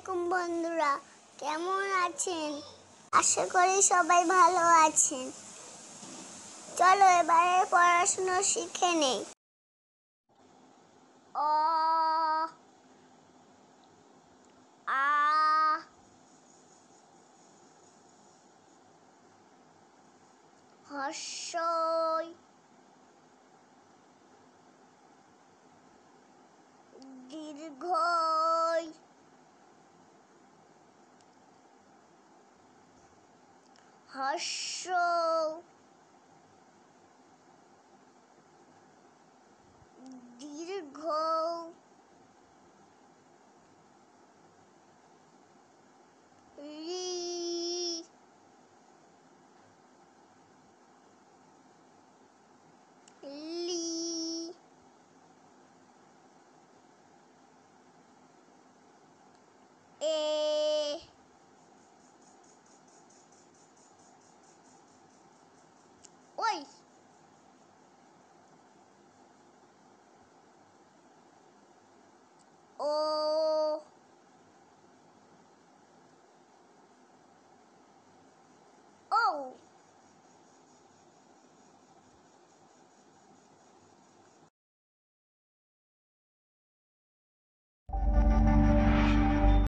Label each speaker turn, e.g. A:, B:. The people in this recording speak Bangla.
A: আলাইকুম বন্ধুরা, কেমন আছেন? আশা করি সবাই ভালো আছেন। চলো এবারে পড়াশোনা শিখে নেই। অ আ হর্ষই দীর্ঘই হর্ষ দীর্ঘ রি লি এ ওই ও ও